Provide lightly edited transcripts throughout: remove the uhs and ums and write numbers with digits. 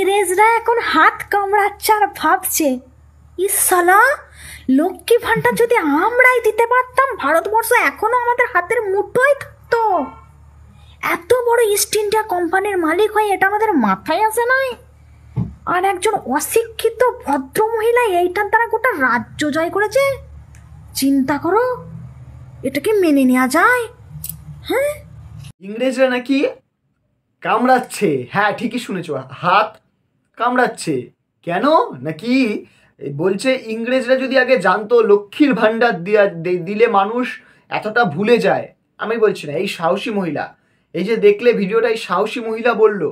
ইংরেজরা এখন হাত কামড়াচ্ছে আর ভাবছে, সালা লক্ষ্মী ভাণ্ডার যদি আমরাই দিতে পারতাম, ভারতবর্ষ এখনো আমাদের হাতের মুঠোয় থাকতো। এত বড় ইস্ট ইন্ডিয়া কোম্পানির মালিক হয়ে এটা আমাদের মাথায় আসে নাই। আর একজন অশিক্ষিত ভদ্র মহিলা এইটার দ্বারা গোটা রাজ্য জয় করেছে। চিন্তা করো, এটাকে মেনে নেওয়া যায়? হ্যাঁ, ইংরেজরা নাকি কামড়াচ্ছে। হ্যাঁ, ঠিকই শুনেছ, হাত কামড়াচ্ছে। কেন? নাকি বলছে ইংরেজরা যদি আগে জানতো লক্ষ্মীর ভাণ্ডার দিলে মানুষ এতটা ভুলে যায়। আমি বলছি না, এই সাহসী মহিলা, এই যে দেখলে ভিডিওটা, এই সাহসী মহিলা বলল,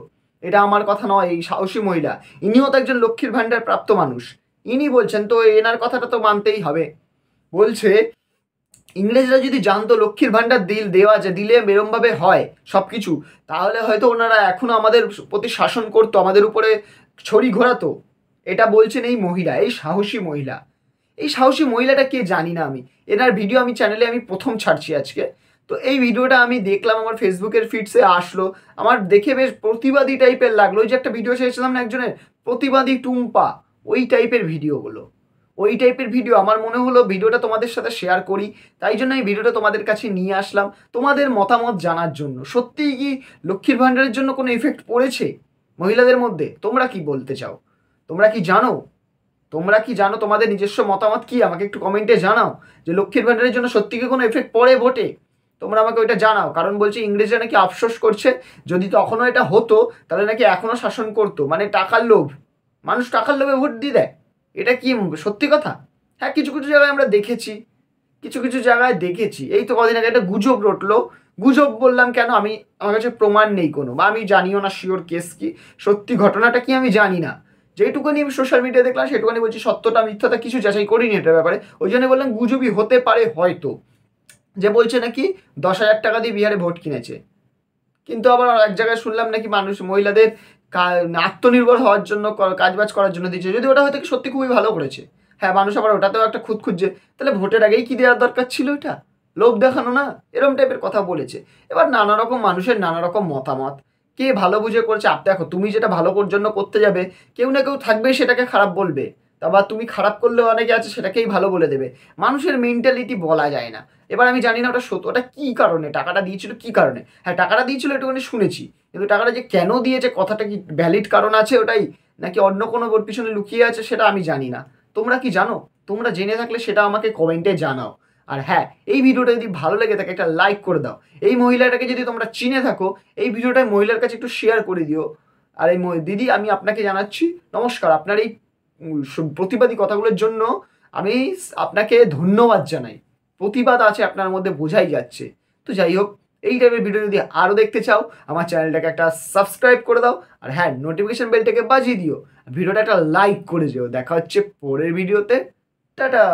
এটা আমার কথা নয়, এই সাহসী মহিলা ইনিও তো একজন লক্ষ্মীর ভাণ্ডার প্রাপ্ত মানুষ। ইনি বলছেন, তো এনার কথাটা তো মানতেই হবে। বলছে ইংরেজরা যদি জানতো লক্ষ্মীর ভাণ্ডার দিলে এরমভাবে হয় সব কিছু, তাহলে হয়তো ওনারা এখনও আমাদের প্রতি শাসন করতো, আমাদের উপরে ছড়ি ঘোরাতো। এটা বলছেন এই মহিলা, এই সাহসী মহিলা। এই সাহসী মহিলাটা কে জানি না আমি। এনার ভিডিও আমি চ্যানেলে প্রথম ছাড়ছি আজকে। তো এই ভিডিওটা আমি দেখলাম, আমার ফেসবুকের ফিডসে আসলো, আমার দেখে বেশ প্রতিবাদী টাইপের লাগলো। ওই যে একটা ভিডিও ছেড়েছিলাম না একজনের, প্রতিবাদী টুম্পা, ওই টাইপের ভিডিওগুলো, ওই টাইপের ভিডিও আমার মনে হলো ভিডিওটা তোমাদের সাথে শেয়ার করি। তাই জন্য এই ভিডিওটা তোমাদের কাছে নিয়ে আসলাম, তোমাদের মতামত জানার জন্য। সত্যিই কি লক্ষ্মীর ভাণ্ডারের জন্য কোনো ইফেক্ট পড়েছে মহিলাদের মধ্যে? তোমরা কি বলতে চাও? তোমরা কি জানো? তোমাদের নিজস্ব মতামত কি আমাকে একটু কমেন্টে জানাও, যে লক্ষ্মীর ভাণ্ডারের জন্য সত্যি কি কোনো এফেক্ট পড়ে ভোটে? তোমরা আমাকে ওইটা জানাও। কারণ বলছে ইংরেজরা নাকি আফসোস করছে, যদি তখনও এটা হতো তাহলে নাকি এখনও শাসন করতো। মানে টাকার লোভ, মানুষ টাকার লোভে ভোট দিয়ে দেয়। এটা কি সত্যি কথা? হ্যাঁ, কিছু কিছু জায়গায় আমরা দেখেছি, কিছু জায়গায় দেখেছি। এই তো কদিন আগে একটা গুজব রটলো। গুজব বললাম কেন, আমার কাছে প্রমাণ নেই কোনো, বা আমি জানিও না শিওর কেস কি, সত্যি ঘটনাটা কি আমি জানি না। যেটুকুনি আমি সোশ্যাল মিডিয়ায় দেখলাম সেটুকুনি বলছি, সত্যটা মিথ্যাটা কিছু যাচাই করিনি এটার ব্যাপারে। ওই জন্য বললাম গুজবই হতে পারে হয়তো। যে বলছে নাকি 10,000 টাকা দিয়ে বিহারে ভোট কিনেছে, কিন্তু আবার এক জায়গায় শুনলাম নাকি মহিলাদের আত্মনির্ভর হওয়ার জন্য, কাজবাজ করার জন্য দিয়েছে। যদি ওটা হয়তো সত্যি খুবই ভালো করেছে, হ্যাঁ, মানুষ আবার ওটাতেও একটা খুঁত খুঁজছে, তাহলে ভোটের আগেই কি দেওয়ার দরকার ছিল? এটা লোভ দেখানো না? এরম টাইপের কথা বলেছে। এবার নানা রকম মানুষের নানা রকম মতামত, কে ভালো বুঝে করছে। দেখো, তুমি যেটা ভালো জন্য করতে যাবে, কেউ না কেউ থাকবে সেটাকে খারাপ বলবে। আবার তুমি খারাপ করলেও অনেকে আছে সেটাকেই ভালো বলে দেবে। মানুষের মেন্টালিটি বলা যায় না। এবার আমি জানি না ওটা সত্য, ওটা কী কারণে টাকাটা দিয়েছিল, কী কারণে। হ্যাঁ, টাকাটা দিয়েছিল একটুখানি শুনেছি, কিন্তু টাকাটা যে কেন দিয়েছে, কথাটা কি ভ্যালিড কারণ আছে ওটাই, নাকি অন্য কোনো ওর পিছনে লুকিয়ে আছে, সেটা আমি জানি না। তোমরা কি জানো? তোমরা জেনে থাকলে সেটা আমাকে কমেন্টে জানাও। আর হ্যাঁ, এই ভিডিওটা যদি ভালো লেগে থাকে একটা লাইক করে দাও। এই মহিলাটাকে যদি তোমরা চিনে থাকো, এই ভিডিওটা মহিলার কাছে একটু শেয়ার করে দিও। আর এই দিদি, আমি আপনাকে জানাচ্ছি নমস্কার। আপনার এই প্রতিবাদী কথাগুলোর জন্য আমি আপনাকে ধন্যবাদ জানাই। প্রতিবাদ আছে আপনার মধ্যে, বোঝাই যাচ্ছে। তো যাই হোক, এই টাইপের ভিডিও যদি আরও দেখতে চাও, আমার চ্যানেলটাকে একটা সাবস্ক্রাইব করে দাও। আর হ্যাঁ, নোটিফিকেশন বেলটাকে বাজিয়ে দিও। ভিডিওটা একটা লাইক করে যেও। দেখা হচ্ছে পরের ভিডিওতে। টাটা।